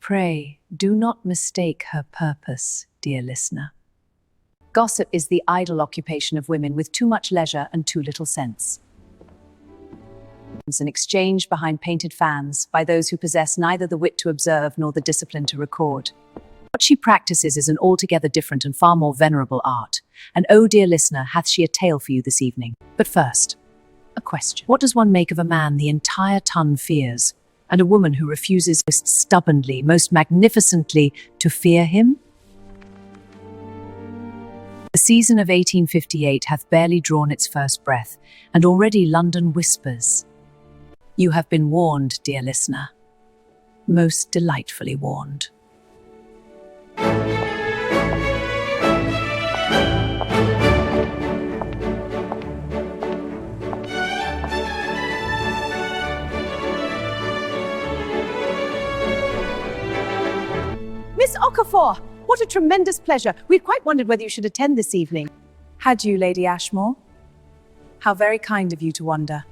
Pray, do not mistake her purpose, dear listener. Gossip is the idle occupation of women with too much leisure and too little sense. It's an exchange behind painted fans by those who possess neither the wit to observe nor the discipline to record. What she practices is an altogether different and far more venerable art. And oh, dear listener, hath she a tale for you this evening. But first, a question. What does one make of a man the entire ton fears, and a woman who refuses most stubbornly, most magnificently, to fear him? The season of 1858 hath barely drawn its first breath, and already London whispers. You have been warned, dear listener. Most delightfully warned. Miss Okafor! What a tremendous pleasure. We'd quite wondered whether you should attend this evening. Had you, Lady Ashmore? How very kind of you to wonder.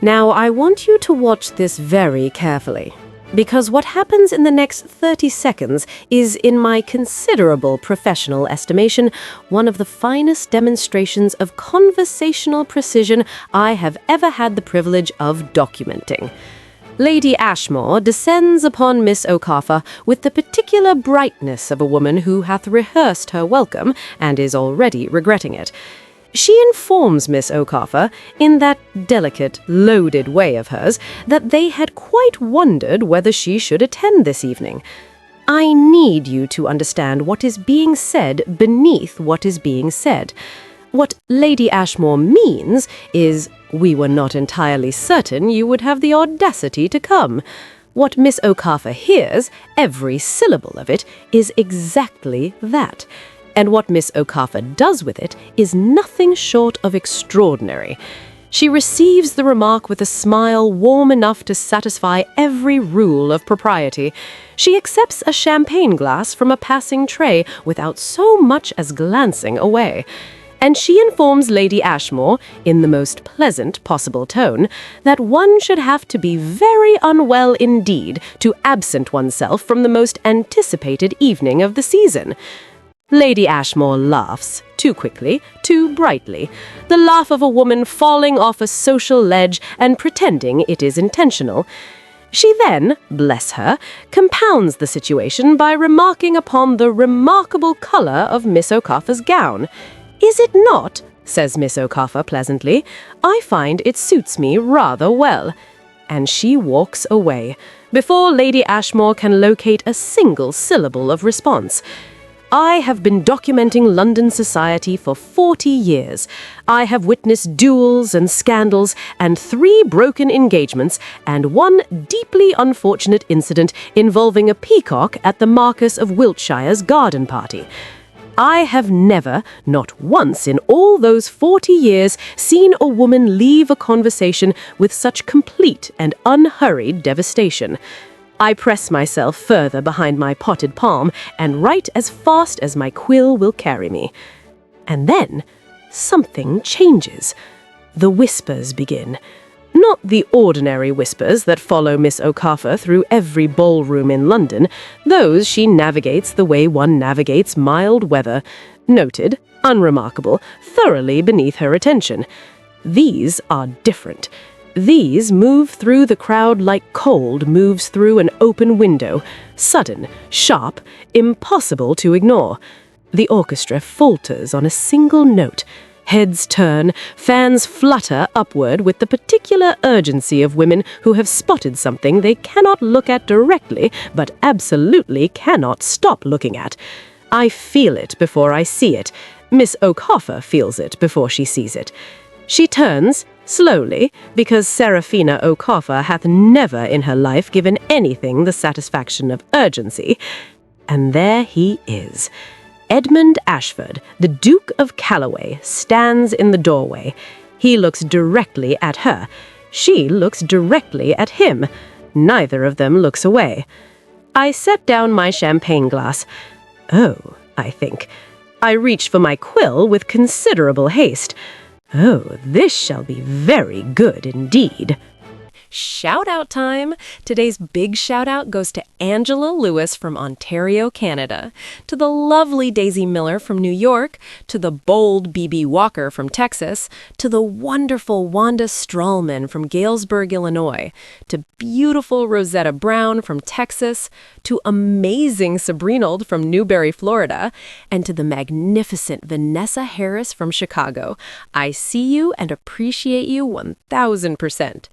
Now, I want you to watch this very carefully, because what happens in the next 30 seconds is, in my considerable professional estimation, one of the finest demonstrations of conversational precision I have ever had the privilege of documenting. Lady Ashmore descends upon Miss Okafor with the particular brightness of a woman who hath rehearsed her welcome and is already regretting it. She informs Miss Okafor, in that delicate, loaded way of hers, that they had quite wondered whether she should attend this evening. I need you to understand what is being said beneath what is being said. What Lady Ashmore means is, we were not entirely certain you would have the audacity to come. What Miss Okafor hears, every syllable of it, is exactly that. And what Miss Okafor does with it is nothing short of extraordinary. She receives the remark with a smile warm enough to satisfy every rule of propriety. She accepts a champagne glass from a passing tray without so much as glancing away. And she informs Lady Ashmore, in the most pleasant possible tone, that one should have to be very unwell indeed to absent oneself from the most anticipated evening of the season. Lady Ashmore laughs, too quickly, too brightly, the laugh of a woman falling off a social ledge and pretending it is intentional. She then, bless her, compounds the situation by remarking upon the remarkable colour of Miss Okafor's gown. "Is it not?" says Miss Okafor pleasantly. "I find it suits me rather well." And she walks away, before Lady Ashmore can locate a single syllable of response. I have been documenting London society for 40 years. I have witnessed duels and scandals and 3 broken engagements and 1 deeply unfortunate incident involving a peacock at the Marquess of Wiltshire's garden party. I have never, not once in all those 40 years, seen a woman leave a conversation with such complete and unhurried devastation. I press myself further behind my potted palm and write as fast as my quill will carry me. And then something changes. The whispers begin. Not the ordinary whispers that follow Miss Okafor through every ballroom in London. Those she navigates the way one navigates mild weather. Noted, unremarkable, thoroughly beneath her attention. These are different. These move through the crowd like cold moves through an open window. Sudden, sharp, impossible to ignore. The orchestra falters on a single note. Heads turn, fans flutter upward with the particular urgency of women who have spotted something they cannot look at directly, but absolutely cannot stop looking at. I feel it before I see it. Miss Okafor feels it before she sees it. She turns, slowly, because Seraphina Okafor hath never in her life given anything the satisfaction of urgency. And there he is. Edmund Ashford, the Duke of Calloway, stands in the doorway. He looks directly at her. She looks directly at him. Neither of them looks away. I set down my champagne glass. Oh, I think. I reach for my quill with considerable haste. Oh, this shall be very good indeed. Shout out time! Today's big shout out goes to Angela Lewis from Ontario, Canada, to the lovely Daisy Miller from New York, to the bold B.B. Walker from Texas, to the wonderful Wanda Strahlman from Galesburg, Illinois, to beautiful Rosetta Brown from Texas, to amazing Sabrinold from Newberry, Florida, and to the magnificent Vanessa Harris from Chicago. I see you and appreciate you 1000%.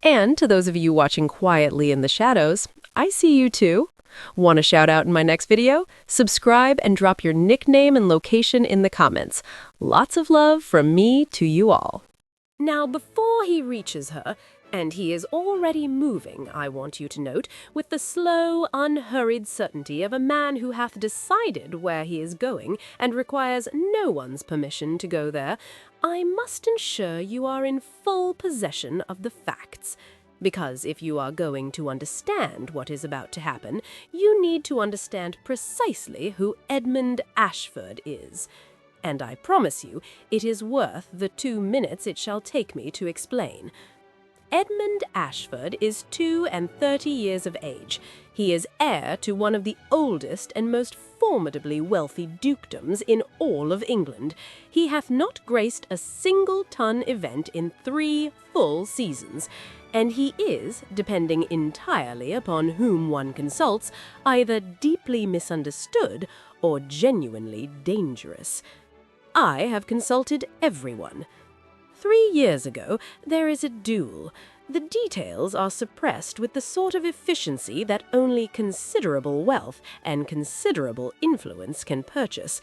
And to those of you watching quietly in the shadows, I see you too. Want a shout out in my next video? Subscribe and drop your nickname and location in the comments. Lots of love from me to you all. Now, before he reaches her, and he is already moving, I want you to note, with the slow, unhurried certainty of a man who hath decided where he is going and requires no one's permission to go there, I must ensure you are in full possession of the facts. Because if you are going to understand what is about to happen, you need to understand precisely who Edmund Ashford is. And I promise you, it is worth the 2 minutes it shall take me to explain. Edmund Ashford is 32 years of age. He is heir to one of the oldest and most formidably wealthy dukedoms in all of England. He hath not graced a single-ton event in 3 full seasons, and he is, depending entirely upon whom one consults, either deeply misunderstood or genuinely dangerous. I have consulted everyone. 3 years ago, there is a duel. The details are suppressed with the sort of efficiency that only considerable wealth and considerable influence can purchase.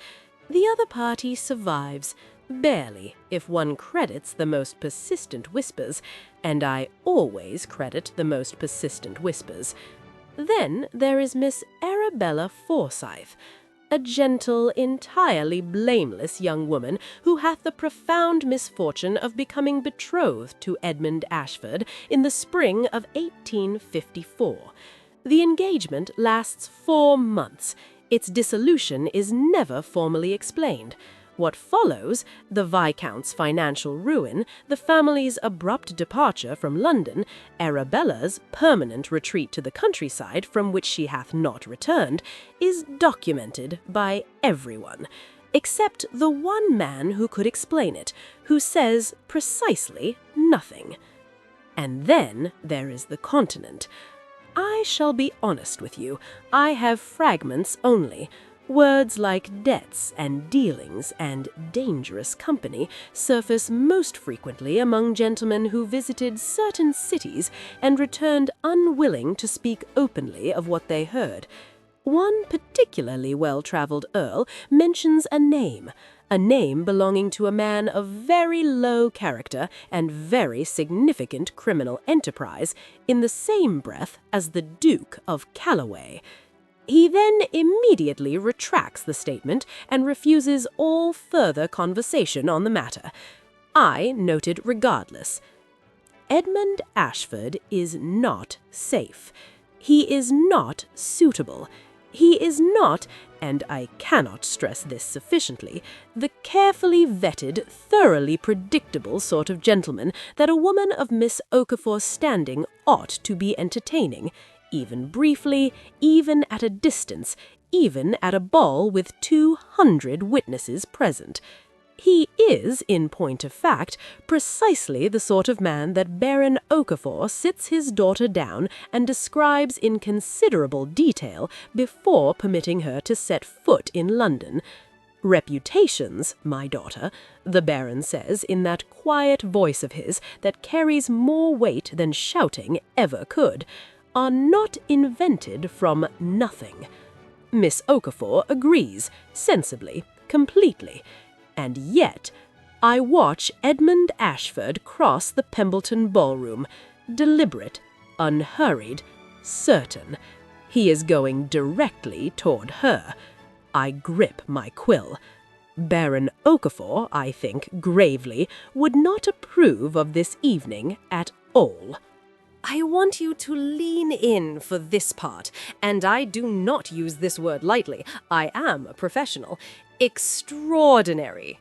The other party survives, barely, if one credits the most persistent whispers, and I always credit the most persistent whispers. Then there is Miss Arabella Forsyth, a gentle, entirely blameless young woman who hath the profound misfortune of becoming betrothed to Edmund Ashford in the spring of 1854. The engagement lasts 4 months. Its dissolution is never formally explained. What follows, the Viscount's financial ruin, the family's abrupt departure from London, Arabella's permanent retreat to the countryside from which she hath not returned, is documented by everyone, except the one man who could explain it, who says precisely nothing. And then there is the Continent. I shall be honest with you, I have fragments only. Words like debts and dealings and dangerous company surface most frequently among gentlemen who visited certain cities and returned unwilling to speak openly of what they heard. One particularly well-traveled earl mentions a name belonging to a man of very low character and very significant criminal enterprise, in the same breath as the Duke of Calloway. He then immediately retracts the statement and refuses all further conversation on the matter. I noted regardless. Edmund Ashford is not safe. He is not suitable. He is not, and I cannot stress this sufficiently, the carefully vetted, thoroughly predictable sort of gentleman that a woman of Miss Okafor's standing ought to be entertaining, even briefly, even at a distance, even at a ball with 200 witnesses present. He is, in point of fact, precisely the sort of man that Baron Okafor sits his daughter down and describes in considerable detail before permitting her to set foot in London. Reputations, my daughter, the Baron says in that quiet voice of his that carries more weight than shouting ever could, are not invented from nothing. Miss Okafor agrees, sensibly, completely. And yet, I watch Edmund Ashford cross the Pembleton ballroom, deliberate, unhurried, certain. He is going directly toward her. I grip my quill. Baron Okafor, I think, gravely, would not approve of this evening at all. I want you to lean in for this part, and I do not use this word lightly. I am a professional. Extraordinary.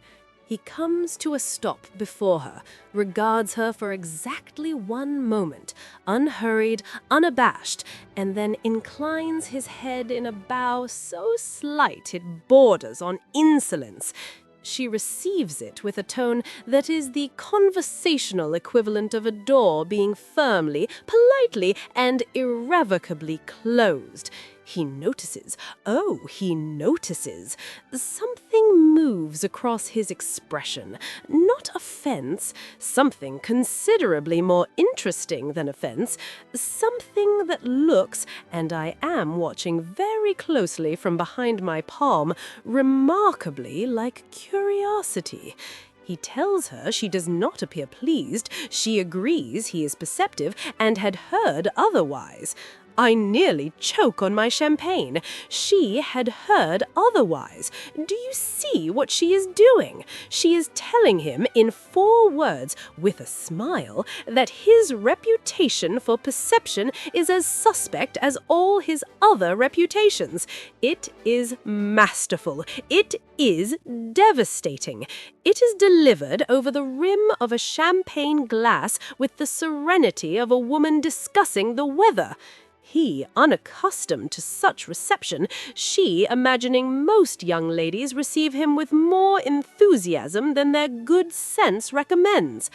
He comes to a stop before her, regards her for exactly 1 moment, unhurried, unabashed, and then inclines his head in a bow so slight it borders on insolence. She receives it with a tone that is the conversational equivalent of a door being firmly, politely, and irrevocably closed. He notices, oh, he notices. Something moves across his expression. Not offense, something considerably more interesting than offense, something that looks, and I am watching very closely from behind my palm, remarkably like curiosity. He tells her she does not appear pleased. She agrees he is perceptive and had heard otherwise. I nearly choke on my champagne. She had heard otherwise. Do you see what she is doing? She is telling him in 4 words, with a smile, that his reputation for perception is as suspect as all his other reputations. It is masterful. It is devastating. It is delivered over the rim of a champagne glass with the serenity of a woman discussing the weather. He, unaccustomed to such reception, she imagining most young ladies receive him with more enthusiasm than their good sense recommends.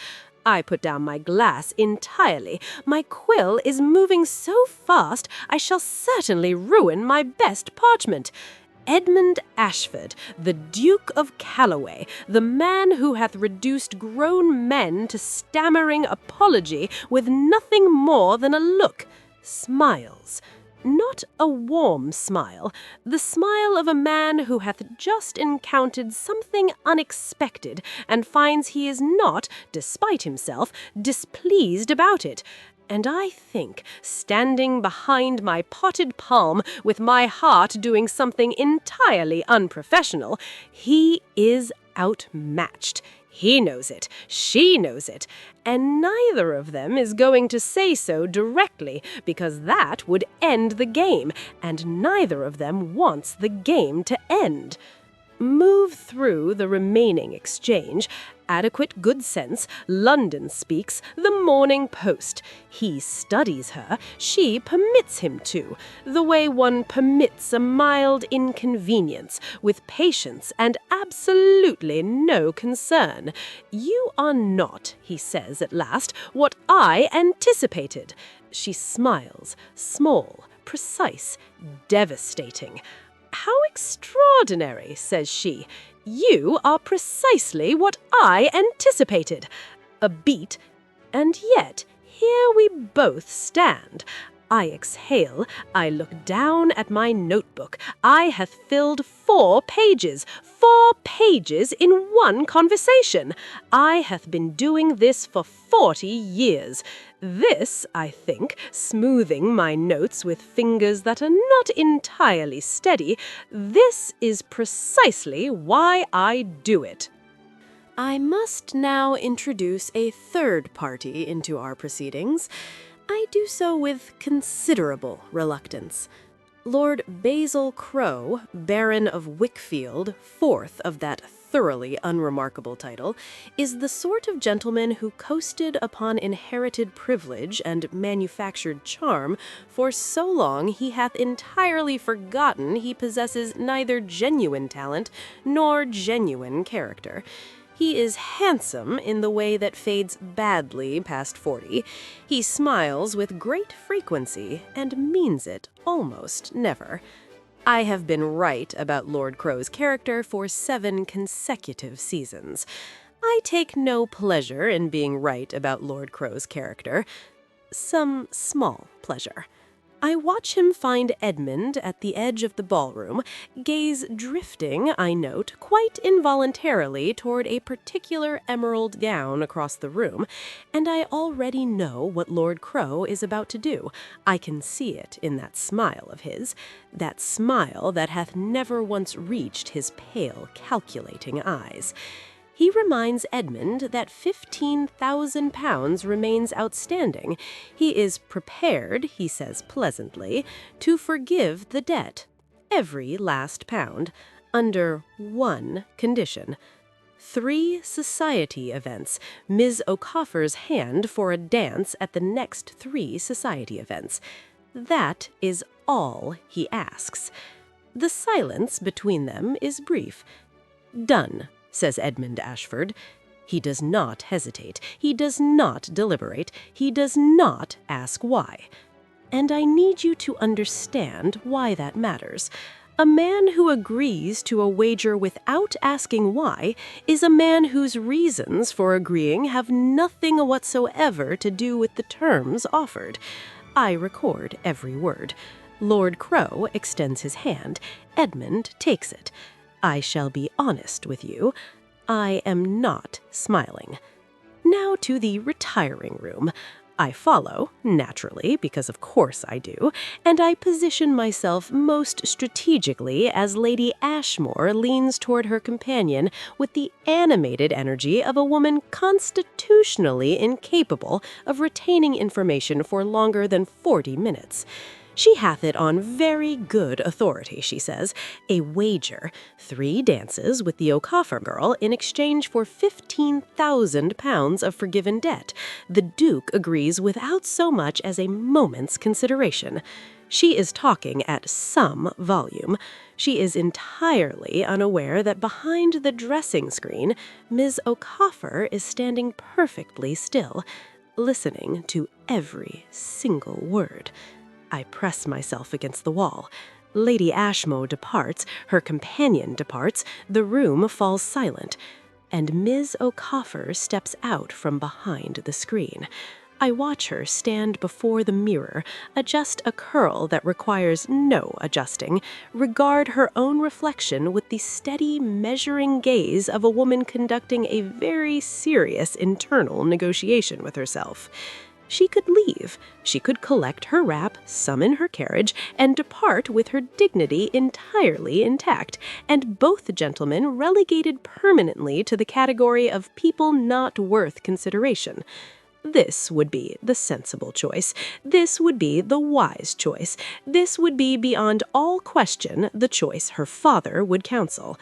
I put down my glass entirely. My quill is moving so fast I shall certainly ruin my best parchment. Edmund Ashford, the Duke of Calloway, the man who hath reduced grown men to stammering apology with nothing more than a look, smiles. Not a warm smile, the smile of a man who hath just encountered something unexpected and finds he is not, despite himself, displeased about it. And I think, standing behind my potted palm, with my heart doing something entirely unprofessional, he is outmatched. He knows it, she knows it, and neither of them is going to say so directly, because that would end the game, and neither of them wants the game to end. Move through the remaining exchange. Adequate good sense, London speaks, the Morning Post. He studies her, she permits him to, the way one permits a mild inconvenience, with patience and absolutely no concern. You are not, he says at last, what I anticipated. She smiles, small, precise, devastating. How extraordinary, says she. You are precisely what I anticipated. A beat, and yet here we both stand. I exhale, I look down at my notebook. I have filled 4 pages in one conversation. I hath been doing this for 40 years. This, I think, smoothing my notes with fingers that are not entirely steady, this is precisely why I do it. I must now introduce a third party into our proceedings. I do so with considerable reluctance. Lord Basil Crowe, Baron of Wickfield, 4th of that thoroughly unremarkable title, is the sort of gentleman who coasted upon inherited privilege and manufactured charm for so long he hath entirely forgotten he possesses neither genuine talent nor genuine character. He is handsome in the way that fades badly past 40. He smiles with great frequency and means it almost never. I have been right about Lord Crowe's character for 7 consecutive seasons. I take no pleasure in being right about Lord Crowe's character. Some small pleasure. I watch him find Edmund at the edge of the ballroom, gaze drifting, I note, quite involuntarily toward a particular emerald gown across the room, and I already know what Lord Crowe is about to do. I can see it in that smile of his, that smile that hath never once reached his pale, calculating eyes. He reminds Edmund that £15,000 remains outstanding. He is prepared, he says pleasantly, to forgive the debt, every last pound, under one condition. 3 society events. Ms. Okafor's hand for a dance at the next 3 society events. That is all he asks. The silence between them is brief. "Done," says Edmund Ashford. He does not hesitate. He does not deliberate. He does not ask why. And I need you to understand why that matters. A man who agrees to a wager without asking why is a man whose reasons for agreeing have nothing whatsoever to do with the terms offered. I record every word. Lord Crow extends his hand. Edmund takes it. I shall be honest with you. I am not smiling. Now to the retiring room. I follow, naturally, because of course I do, and I position myself most strategically as Lady Ashmore leans toward her companion with the animated energy of a woman constitutionally incapable of retaining information for longer than 40 minutes. She hath it on very good authority, she says, a wager, 3 dances with the Okafor girl in exchange for £15,000 of forgiven debt. The Duke agrees without so much as a moment's consideration. She is talking at some volume. She is entirely unaware that behind the dressing screen, Ms. Okafor is standing perfectly still, listening to every single word. I press myself against the wall. Lady Ashmore departs, her companion departs, the room falls silent, and Ms. Okafor steps out from behind the screen. I watch her stand before the mirror, adjust a curl that requires no adjusting, regard her own reflection with the steady, measuring gaze of a woman conducting a very serious internal negotiation with herself. She could leave. She could collect her wrap, summon her carriage, and depart with her dignity entirely intact, and both gentlemen relegated permanently to the category of people not worth consideration. This would be the sensible choice. This would be the wise choice. This would be beyond all question the choice her father would counsel.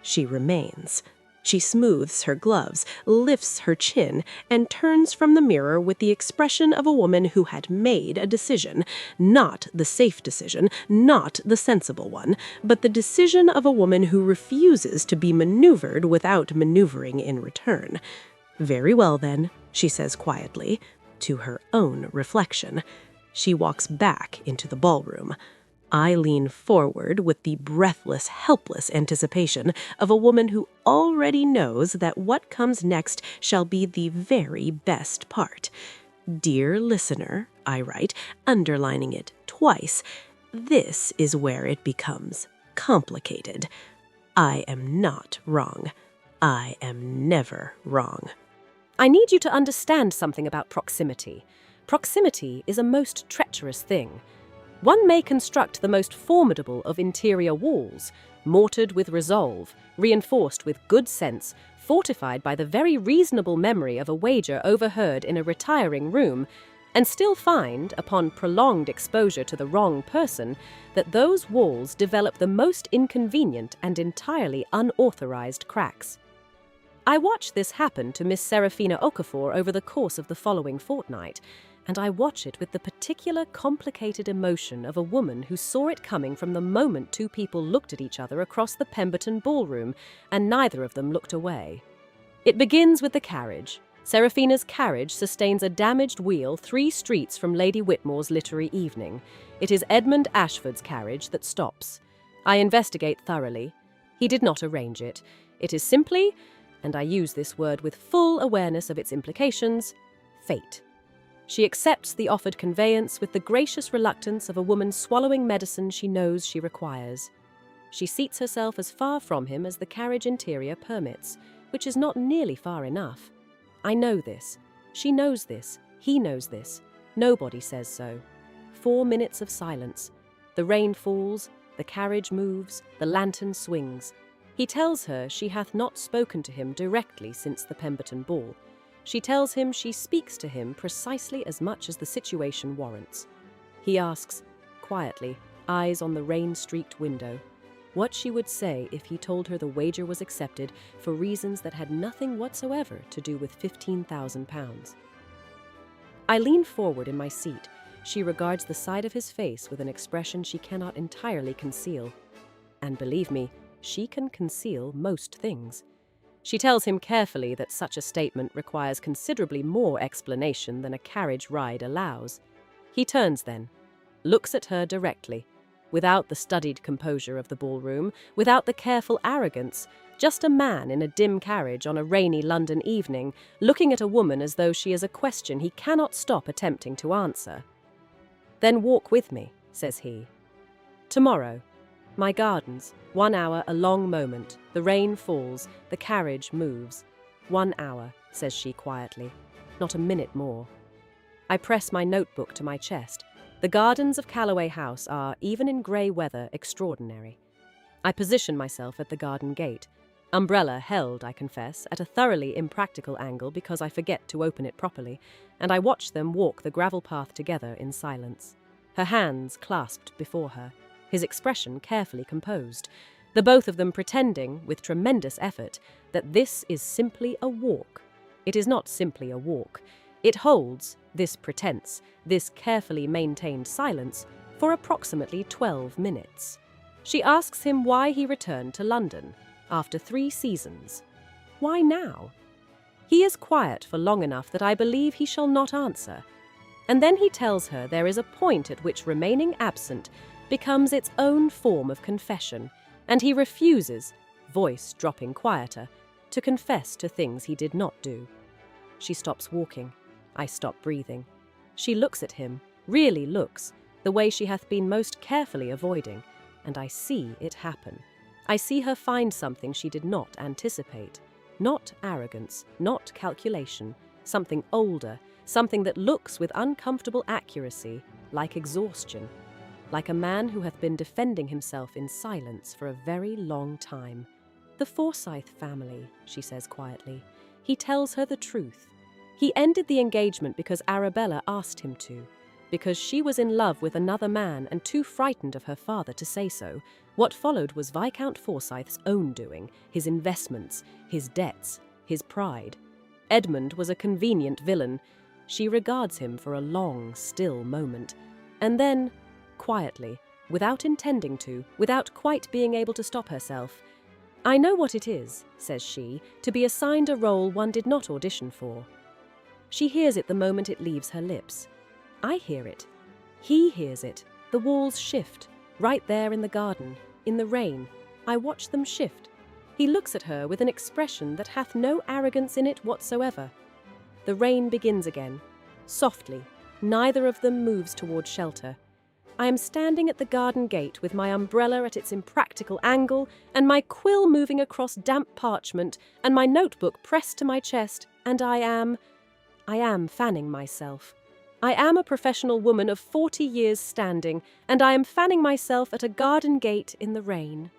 She remains. She smooths her gloves, lifts her chin, and turns from the mirror with the expression of a woman who had made a decision, not the safe decision, not the sensible one, but the decision of a woman who refuses to be maneuvered without maneuvering in return. "Very well, then," she says quietly, to her own reflection. She walks back into the ballroom. I lean forward with the breathless, helpless anticipation of a woman who already knows that what comes next shall be the very best part. "Dear listener," I write, underlining it twice, "this is where it becomes complicated. I am not wrong. I am never wrong." I need you to understand something about proximity. Proximity is a most treacherous thing. One may construct the most formidable of interior walls, mortared with resolve, reinforced with good sense, fortified by the very reasonable memory of a wager overheard in a retiring room, and still find, upon prolonged exposure to the wrong person, that those walls develop the most inconvenient and entirely unauthorized cracks. I watched this happen to Miss Seraphina Okafor over the course of the following fortnight, and I watch it with the particular complicated emotion of a woman who saw it coming from the moment 2 people looked at each other across the Pemberton ballroom, and neither of them looked away. It begins with the carriage. Seraphina's carriage sustains a damaged wheel 3 streets from Lady Whitmore's literary evening. It is Edmund Ashford's carriage that stops. I investigate thoroughly. He did not arrange it. It is simply, and I use this word with full awareness of its implications, fate. She accepts the offered conveyance with the gracious reluctance of a woman swallowing medicine she knows she requires. She seats herself as far from him as the carriage interior permits, which is not nearly far enough. I know this. She knows this. He knows this. Nobody says so. 4 minutes of silence. The rain falls, the carriage moves, the lantern swings. He tells her she hath not spoken to him directly since the Pemberton ball. She tells him she speaks to him precisely as much as the situation warrants. He asks, quietly, eyes on the rain-streaked window, what she would say if he told her the wager was accepted for reasons that had nothing whatsoever to do with £15,000. I lean forward in my seat. She regards the side of his face with an expression she cannot entirely conceal. And believe me, she can conceal most things. She tells him carefully that such a statement requires considerably more explanation than a carriage ride allows. He turns then, looks at her directly, without the studied composure of the ballroom, without the careful arrogance, just a man in a dim carriage on a rainy London evening, looking at a woman as though she is a question he cannot stop attempting to answer. "Then walk with me," says he. "Tomorrow. My gardens. 1 hour, a long moment. The rain falls, the carriage moves. 1 hour," says she quietly. "Not a minute more." I press my notebook to my chest. The gardens of Calloway House are, even in grey weather, extraordinary. I position myself at the garden gate. Umbrella held, I confess, at a thoroughly impractical angle because I forget to open it properly, and I watch them walk the gravel path together in silence. Her hands clasped before her, his expression carefully composed, the both of them pretending, with tremendous effort, that this is simply a walk. It is not simply a walk. It holds, this pretense, this carefully maintained silence, for approximately 12 minutes. She asks him why he returned to London, after 3 seasons. Why now? He is quiet for long enough that I believe he shall not answer. And then he tells her there is a point at which remaining absent becomes its own form of confession, and he refuses, voice dropping quieter, to confess to things he did not do. She stops walking. I stop breathing. She looks at him, really looks, the way she hath been most carefully avoiding, and I see it happen. I see her find something she did not anticipate. Not arrogance, not calculation, something older, something that looks with uncomfortable accuracy like exhaustion, like a man who hath been defending himself in silence for a very long time. "The Forsyth family," she says quietly. He tells her the truth. He ended the engagement because Arabella asked him to, because she was in love with another man and too frightened of her father to say so. What followed was Viscount Forsyth's own doing, his investments, his debts, his pride. Edmund was a convenient villain. She regards him for a long, still moment, and then, quietly, without intending to, without quite being able to stop herself, "I know what it is," says she, "to be assigned a role one did not audition for." She hears it the moment it leaves her lips. I hear it. He hears it. The walls shift, right there in the garden, in the rain. I watch them shift. He looks at her with an expression that hath no arrogance in it whatsoever. The rain begins again. Softly, neither of them moves toward shelter. I am standing at the garden gate with my umbrella at its impractical angle, and my quill moving across damp parchment, and my notebook pressed to my chest, and I am fanning myself. I am a professional woman of 40 years' standing, and I am fanning myself at a garden gate in the rain.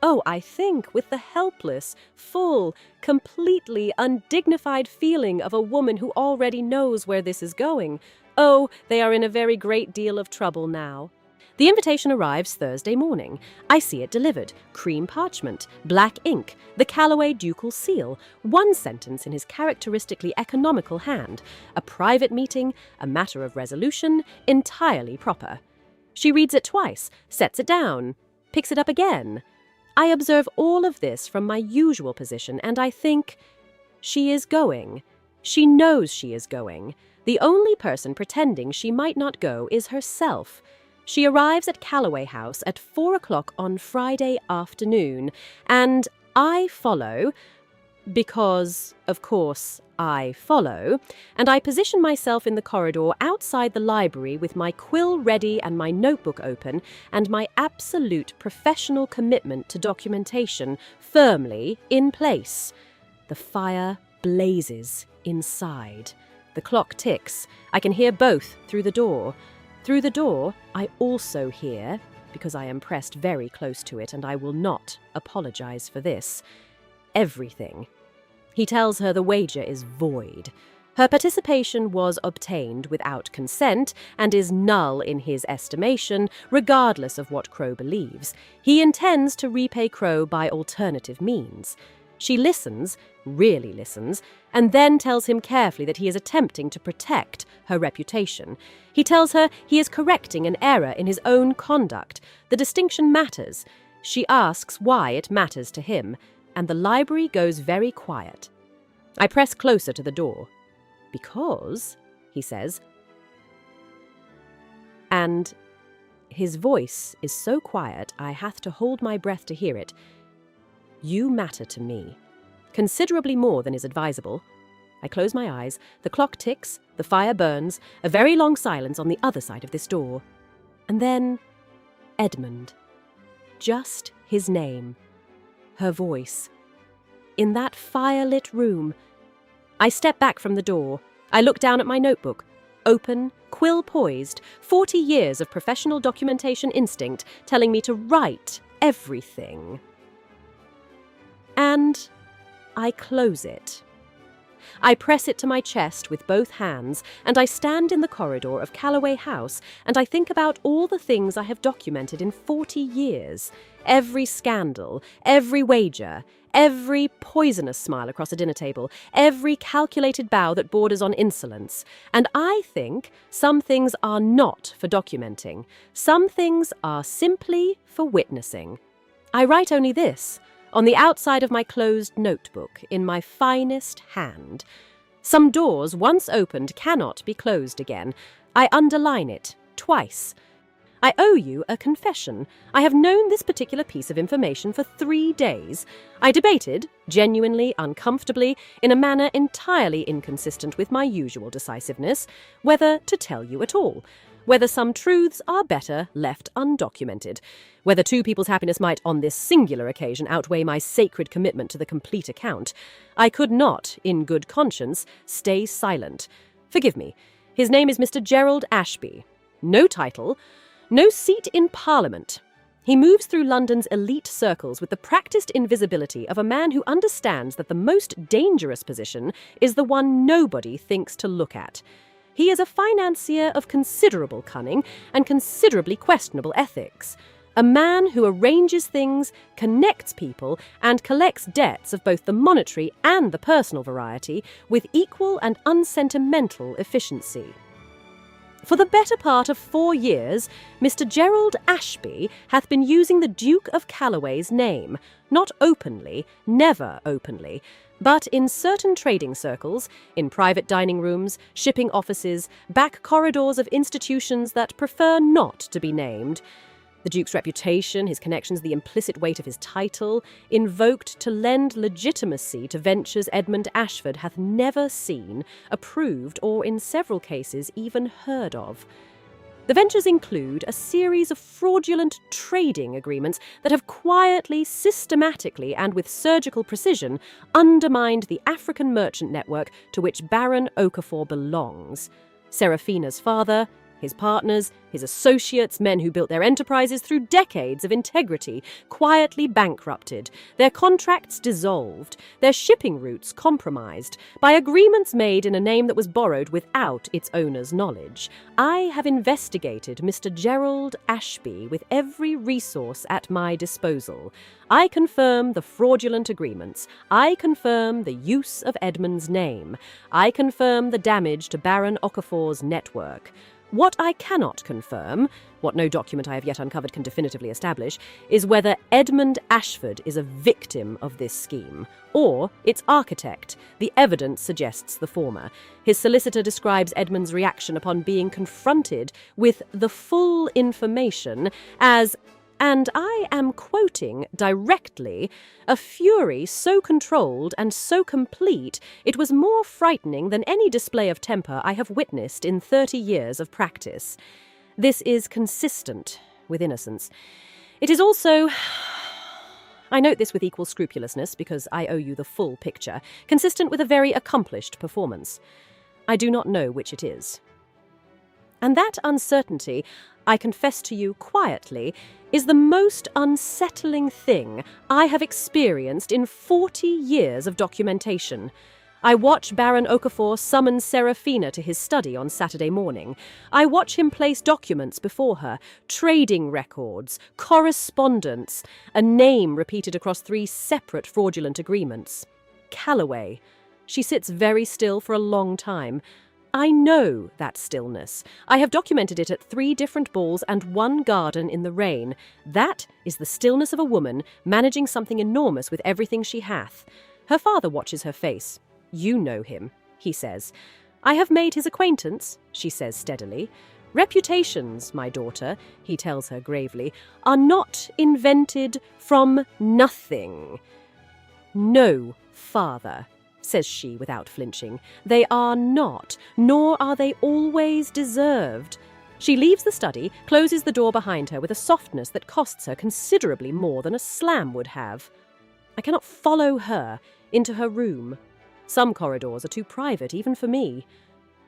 Oh, I think with the helpless, full, completely undignified feeling of a woman who already knows where this is going. Oh, they are in a very great deal of trouble now. The invitation arrives Thursday morning. I see it delivered. Cream parchment, black ink, the Calloway ducal seal, one sentence in his characteristically economical hand. A private meeting, a matter of resolution, entirely proper. She reads it twice, sets it down, picks it up again. I observe all of this from my usual position, and I think, she is going. She knows she is going. The only person pretending she might not go is herself. She arrives at Calloway House at 4 o'clock on Friday afternoon, and I follow, because, of course, I follow, and I position myself in the corridor outside the library with my quill ready and my notebook open, and my absolute professional commitment to documentation firmly in place. The fire blazes inside. The clock ticks. I can hear both through the door. Through the door, I also hear, because I am pressed very close to it and I will not apologize for this, everything. He tells her the wager is void. Her participation was obtained without consent and is null in his estimation, regardless of what Crow believes. He intends to repay Crow by alternative means. She listens, really listens, and then tells him carefully that he is attempting to protect her reputation. He tells her he is correcting an error in his own conduct. The distinction matters. She asks why it matters to him, and the library goes very quiet. I press closer to the door. "Because," he says, and his voice is so quiet I hath to hold my breath to hear it. "You matter to me, considerably more than is advisable." I close my eyes, the clock ticks, the fire burns, a very long silence on the other side of this door. And then, Edmund. Just his name. Her voice. In that fire-lit room. I step back from the door. I look down at my notebook. Open, quill poised, 40 years of professional documentation instinct telling me to write everything. And I close it. I press it to my chest with both hands, and I stand in the corridor of Calloway House, and I think about all the things I have documented in 40 years. Every scandal, every wager, every poisonous smile across a dinner table, every calculated bow that borders on insolence. And I think some things are not for documenting. Some things are simply for witnessing. I write only this, on the outside of my closed notebook, in my finest hand. Some doors, once opened, cannot be closed again. I underline it, twice. I owe you a confession. I have known this particular piece of information for 3 days. I debated, genuinely, uncomfortably, in a manner entirely inconsistent with my usual decisiveness, whether to tell you at all, whether some truths are better left undocumented, whether 2 people's happiness might, on this singular occasion, outweigh my sacred commitment to the complete account. I could not, in good conscience, stay silent. Forgive me. His name is Mr. Gerald Ashby. No title, no seat in Parliament. He moves through London's elite circles with the practiced invisibility of a man who understands that the most dangerous position is the one nobody thinks to look at. He is a financier of considerable cunning and considerably questionable ethics. A man who arranges things, connects people, and collects debts of both the monetary and the personal variety with equal and unsentimental efficiency. For the better part of 4 years, Mr. Gerald Ashby hath been using the Duke of Calloway's name, not openly, never openly, but in certain trading circles, in private dining rooms, shipping offices, back corridors of institutions that prefer not to be named. The Duke's reputation, his connections, the implicit weight of his title, invoked to lend legitimacy to ventures Edmund Ashford hath never seen, approved, or in several cases even heard of. The ventures include a series of fraudulent trading agreements that have quietly, systematically, and with surgical precision undermined the African merchant network to which Baron Okafor belongs. Seraphina's father, his partners, his associates, men who built their enterprises through decades of integrity, quietly bankrupted, their contracts dissolved, their shipping routes compromised, by agreements made in a name that was borrowed without its owner's knowledge. I have investigated Mr. Gerald Ashby with every resource at my disposal. I confirm the fraudulent agreements. I confirm the use of Edmund's name. I confirm the damage to Baron Okafor's network. What I cannot confirm, what no document I have yet uncovered can definitively establish, is whether Edmund Ashford is a victim of this scheme, or its architect. The evidence suggests the former. His solicitor describes Edmund's reaction upon being confronted with the full information as, and I am quoting directly, a fury so controlled and so complete it was more frightening than any display of temper I have witnessed in 30 years of practice. This is consistent with innocence. It is also, I note this with equal scrupulousness because I owe you the full picture, consistent with a very accomplished performance. I do not know which it is. And that uncertainty, I confess to you quietly, is the most unsettling thing I have experienced in 40 years of documentation. I watch Baron Okafor summon Seraphina to his study on Saturday morning. I watch him place documents before her, trading records, correspondence, a name repeated across 3 separate fraudulent agreements. Calloway. She sits very still for a long time. I know that stillness. I have documented it at 3 different balls and 1 garden in the rain. That is the stillness of a woman managing something enormous with everything she hath. Her father watches her face. You know him, he says. I have made his acquaintance, she says steadily. Reputations, my daughter, he tells her gravely, are not invented from nothing. No, father, says she without flinching. They are not, nor are they always deserved. She leaves the study, closes the door behind her with a softness that costs her considerably more than a slam would have. I cannot follow her into her room. Some corridors are too private, even for me.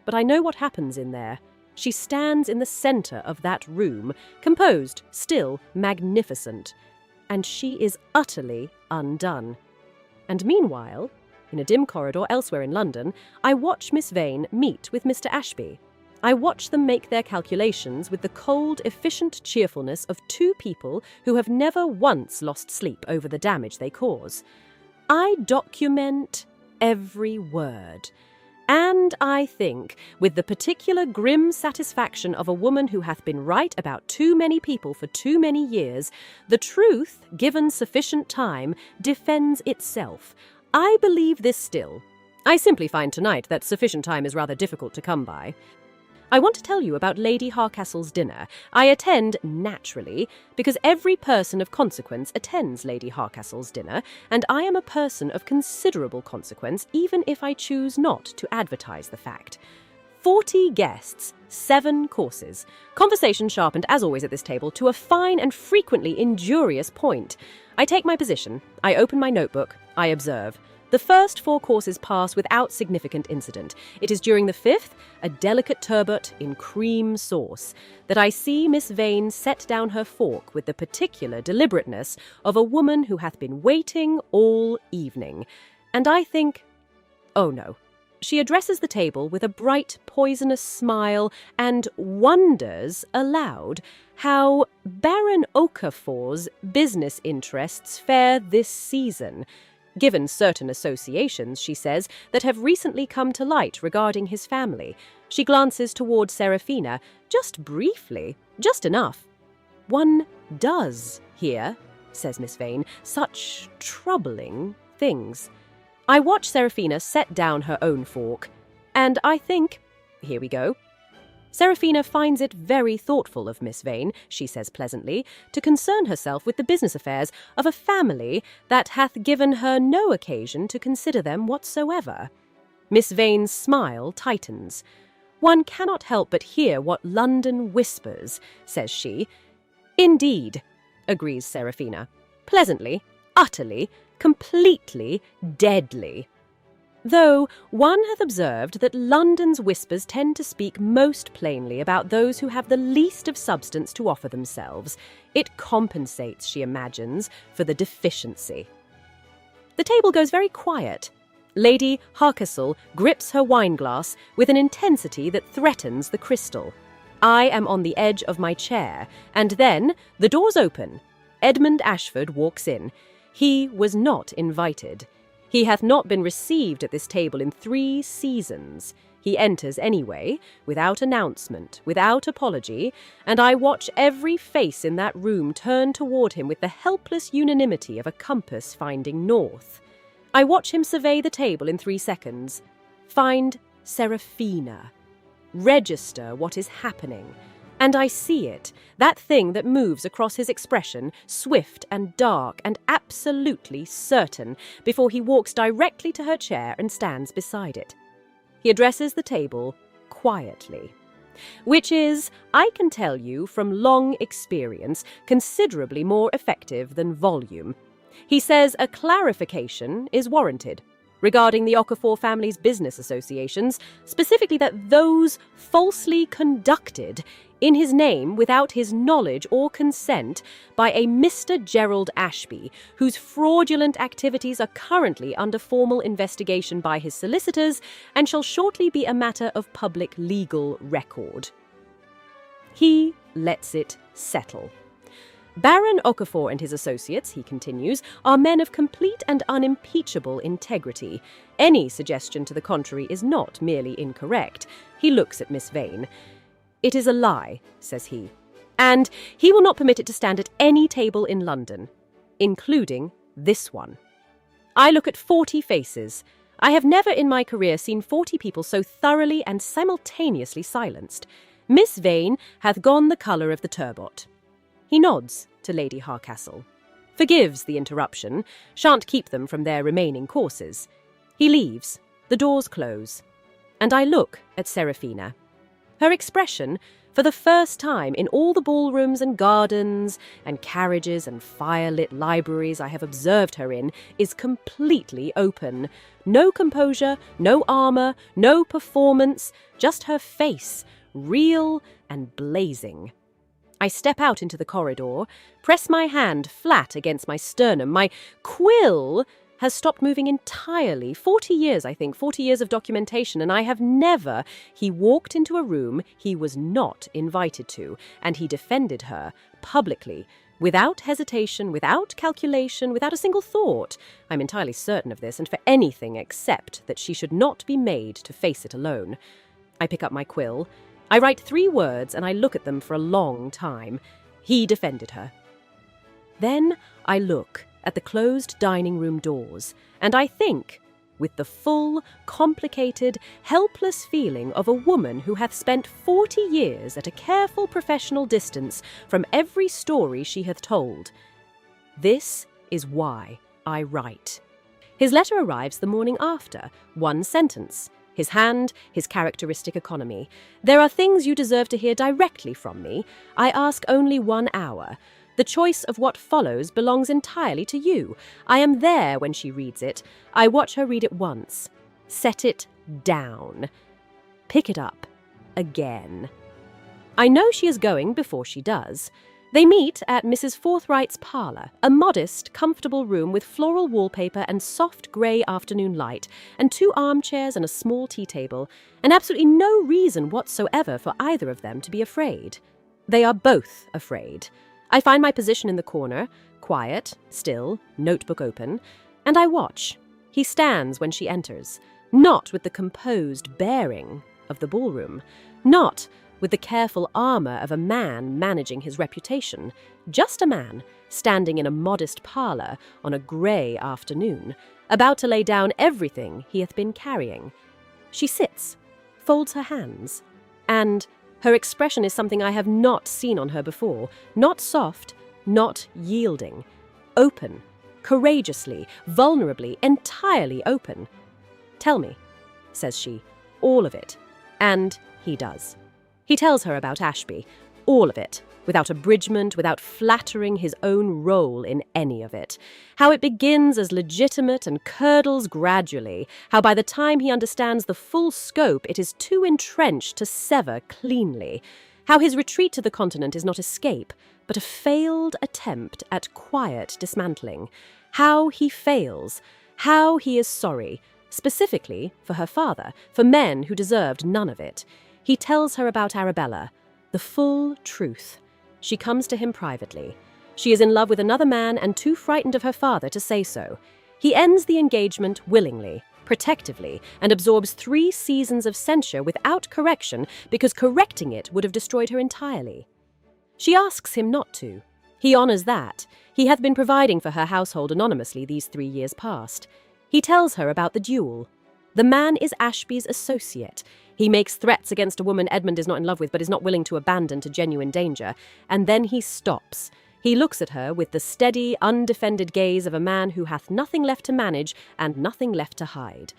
But I know what happens in there. She stands in the centre of that room, composed, still, magnificent. And she is utterly undone. And meanwhile, in a dim corridor elsewhere in London, I watch Miss Vane meet with Mr. Ashby. I watch them make their calculations with the cold, efficient cheerfulness of 2 people who have never once lost sleep over the damage they cause. I document every word. And I think, with the particular grim satisfaction of a woman who hath been right about too many people for too many years, the truth, given sufficient time, defends itself. I believe this still. I simply find tonight that sufficient time is rather difficult to come by. I want to tell you about Lady Harcastle's dinner. I attend, naturally, because every person of consequence attends Lady Harcastle's dinner, and I am a person of considerable consequence, even if I choose not to advertise the fact. 40 guests, 7 courses. Conversation sharpened, as always at this table, to a fine and frequently injurious point. I take my position, I open my notebook, I observe. The first 4 courses pass without significant incident. It is during the 5th, a delicate turbot in cream sauce, that I see Miss Vane set down her fork with the particular deliberateness of a woman who hath been waiting all evening. And I think, oh no. She addresses the table with a bright, poisonous smile and wonders aloud how Baron Okafor's business interests fare this season, given certain associations, she says, that have recently come to light regarding his family. She glances toward Seraphina, just briefly, just enough. One does hear, says Miss Vane, such troubling things. I watch Seraphina set down her own fork, and I think, here we go. Seraphina finds it very thoughtful of Miss Vane, she says pleasantly, to concern herself with the business affairs of a family that hath given her no occasion to consider them whatsoever. Miss Vane's smile tightens. One cannot help but hear what London whispers, says she. Indeed, agrees Seraphina. Pleasantly, utterly, completely, deadly. Though one hath observed that London's whispers tend to speak most plainly about those who have the least of substance to offer themselves, it compensates, she imagines, for the deficiency. The table goes very quiet. Lady Harcastle grips her wineglass with an intensity that threatens the crystal. I am on the edge of my chair, and then the doors open. Edmund Ashford walks in. He was not invited. He hath not been received at this table in 3 seasons. He enters anyway, without announcement, without apology, and I watch every face in that room turn toward him with the helpless unanimity of a compass finding north. I watch him survey the table in 3 seconds. Find Seraphina. Register what is happening. And I see it, that thing that moves across his expression, swift and dark and absolutely certain, before he walks directly to her chair and stands beside it. He addresses the table quietly, which is, I can tell you from long experience, considerably more effective than volume. He says a clarification is warranted regarding the Okafor family's business associations, specifically that those falsely conducted in his name, without his knowledge or consent, by a Mr. Gerald Ashby, whose fraudulent activities are currently under formal investigation by his solicitors and shall shortly be a matter of public legal record. He lets it settle. Baron Okafor and his associates, he continues, are men of complete and unimpeachable integrity. Any suggestion to the contrary is not merely incorrect. He looks at Miss Vane. It is a lie, says he, and he will not permit it to stand at any table in London, including this one. I look at 40 faces. I have never in my career seen 40 people so thoroughly and simultaneously silenced. Miss Vane hath gone the colour of the turbot. He nods to Lady Harcastle. Forgives the interruption, shan't keep them from their remaining courses. He leaves, the doors close, and I look at Seraphina. Her expression, for the first time in all the ballrooms and gardens and carriages and fire-lit libraries I have observed her in, is completely open. No composure, no armour, no performance, just her face, real and blazing. I step out into the corridor, press my hand flat against my sternum. My quill has stopped moving entirely. 40 years, I think, 40 years of documentation, and I have never... He walked into a room he was not invited to, and he defended her publicly, without hesitation, without calculation, without a single thought. I'm entirely certain of this, and for anything except that she should not be made to face it alone. I pick up my quill. I write 3 words and I look at them for a long time. He defended her. Then I look at the closed dining room doors, and I think, with the full, complicated, helpless feeling of a woman who hath spent 40 years at a careful professional distance from every story she hath told. This is why I write. His letter arrives the morning after, 1 sentence. His hand, his characteristic economy. There are things you deserve to hear directly from me. I ask only 1 hour. The choice of what follows belongs entirely to you. I am there when she reads it. I watch her read it once. Set it down. Pick it up. Again. I know she is going before she does. They meet at Mrs. Forthright's parlour, a modest, comfortable room with floral wallpaper and soft grey afternoon light, and 2 armchairs and a small tea table, and absolutely no reason whatsoever for either of them to be afraid. They are both afraid. I find my position in the corner, quiet, still, notebook open, and I watch. He stands when she enters, not with the composed bearing of the ballroom, not with the careful armour of a man managing his reputation, just a man standing in a modest parlour on a grey afternoon, about to lay down everything he hath been carrying. She sits, folds her hands, and her expression is something I have not seen on her before, not soft, not yielding, open, courageously, vulnerably, entirely open. Tell me, says she, all of it, and he does. He tells her about Ashby, all of it, without abridgment, without flattering his own role in any of it. How it begins as legitimate and curdles gradually, how by the time he understands the full scope it is too entrenched to sever cleanly, how his retreat to the continent is not escape, but a failed attempt at quiet dismantling, how he fails, how he is sorry, specifically for her father, for men who deserved none of it. He tells her about Arabella, the full truth. She comes to him privately. She is in love with another man and too frightened of her father to say so. He ends the engagement willingly, protectively, and absorbs 3 seasons of censure without correction because correcting it would have destroyed her entirely. She asks him not to. He honours that. He hath been providing for her household anonymously these 3 years past. He tells her about the duel. The man is Ashby's associate. He makes threats against a woman Edmund is not in love with but is not willing to abandon to genuine danger, and then he stops. He looks at her with the steady, undefended gaze of a man who hath nothing left to manage and nothing left to hide.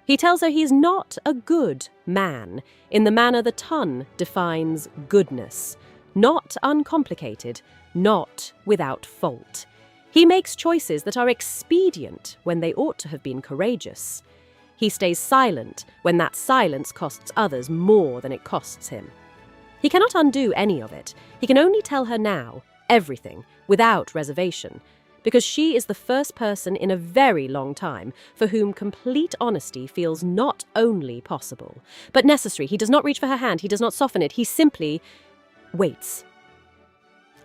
He tells her he is not a good man, in the manner the ton defines goodness. Not uncomplicated, not without fault. He makes choices that are expedient when they ought to have been courageous. He stays silent when that silence costs others more than it costs him. He cannot undo any of it. He can only tell her now, everything, without reservation, because she is the first person in a very long time for whom complete honesty feels not only possible, but necessary. He does not reach for her hand, he does not soften it, he simply waits.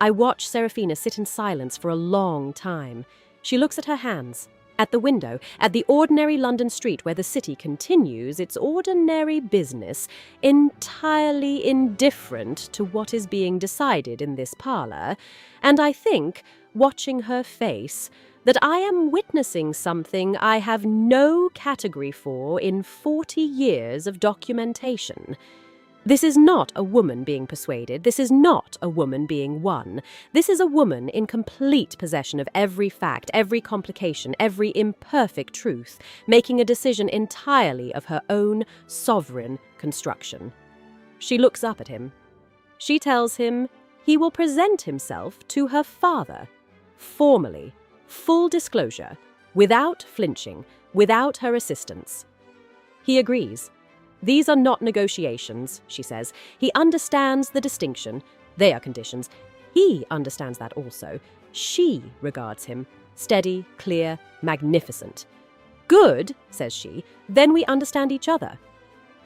I watch Seraphina sit in silence for a long time. She looks at her hands, at the window, at the ordinary London street where the city continues its ordinary business, entirely indifferent to what is being decided in this parlour, and I think, watching her face, that I am witnessing something I have no category for in 40 years of documentation. This is not a woman being persuaded. This is not a woman being won. This is a woman in complete possession of every fact, every complication, every imperfect truth, making a decision entirely of her own sovereign construction. She looks up at him. She tells him he will present himself to her father, formally, full disclosure, without flinching, without her assistance. He agrees. These are not negotiations, she says. He understands the distinction. They are conditions. He understands that also. She regards him. Steady, clear, magnificent. Good, says she, then we understand each other.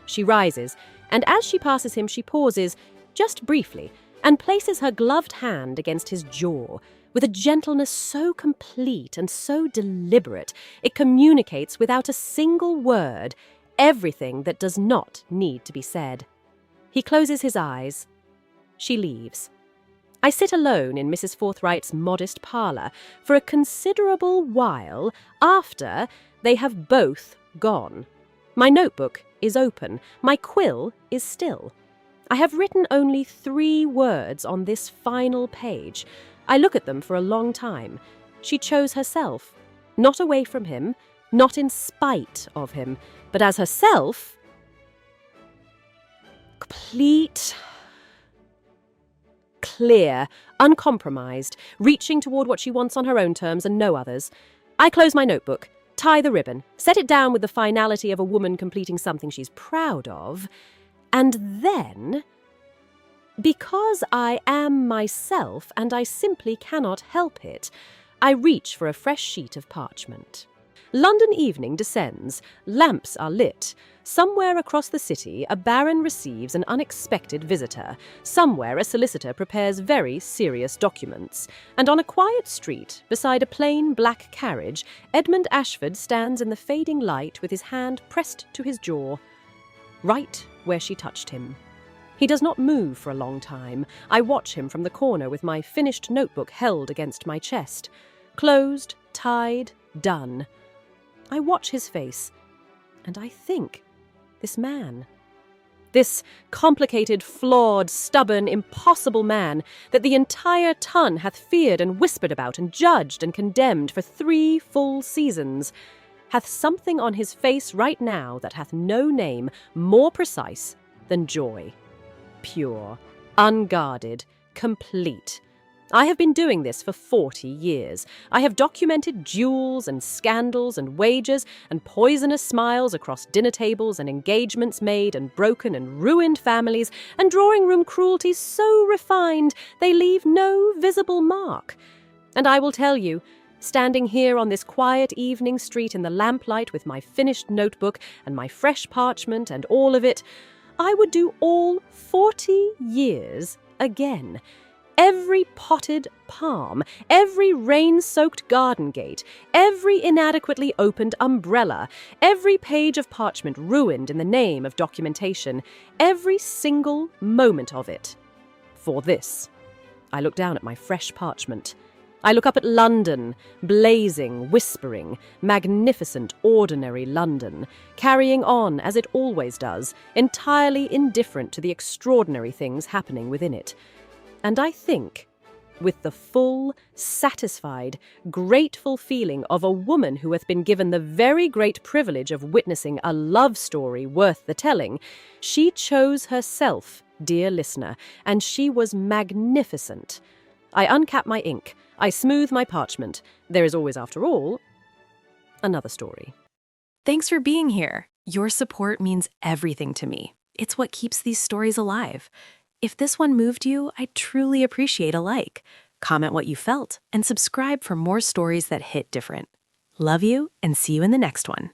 She rises, and as she passes him, she pauses, just briefly, and places her gloved hand against his jaw, with a gentleness so complete and so deliberate, it communicates without a single word everything that does not need to be said. He closes his eyes. She leaves. I sit alone in Mrs. Forthright's modest parlour for a considerable while after they have both gone. My notebook is open. My quill is still. I have written only 3 words on this final page. I look at them for a long time. She chose herself, not away from him, not in spite of him, but as herself, complete, clear, uncompromised, reaching toward what she wants on her own terms and no others. I close my notebook, tie the ribbon, set it down with the finality of a woman completing something she's proud of, and then, because I am myself and I simply cannot help it, I reach for a fresh sheet of parchment. London evening descends, lamps are lit. Somewhere across the city, a baron receives an unexpected visitor. Somewhere, a solicitor prepares very serious documents. And on a quiet street, beside a plain black carriage, Edmund Ashford stands in the fading light with his hand pressed to his jaw, right where she touched him. He does not move for a long time. I watch him from the corner with my finished notebook held against my chest. Closed, tied, done. I watch his face, and I think, this man, this complicated, flawed, stubborn, impossible man that the entire ton hath feared and whispered about and judged and condemned for 3 full seasons, hath something on his face right now that hath no name more precise than joy. Pure, unguarded, complete. I have been doing this for 40 years. I have documented duels and scandals and wagers and poisonous smiles across dinner tables and engagements made and broken and ruined families and drawing-room cruelties so refined they leave no visible mark. And I will tell you, standing here on this quiet evening street in the lamplight with my finished notebook and my fresh parchment and all of it, I would do all 40 years again. Every potted palm, every rain-soaked garden gate, every inadequately opened umbrella, every page of parchment ruined in the name of documentation, every single moment of it. For this, I look down at my fresh parchment. I look up at London, blazing, whispering, magnificent, ordinary London, carrying on as it always does, entirely indifferent to the extraordinary things happening within it. And I think, with the full, satisfied, grateful feeling of a woman who hath been given the very great privilege of witnessing a love story worth the telling, she chose herself, dear listener, and she was magnificent. I uncap my ink. I smooth my parchment. There is always, after all, another story. Thanks for being here. Your support means everything to me. It's what keeps these stories alive. If this one moved you, I'd truly appreciate a like. Comment what you felt, and subscribe for more stories that hit different. Love you, and see you in the next one.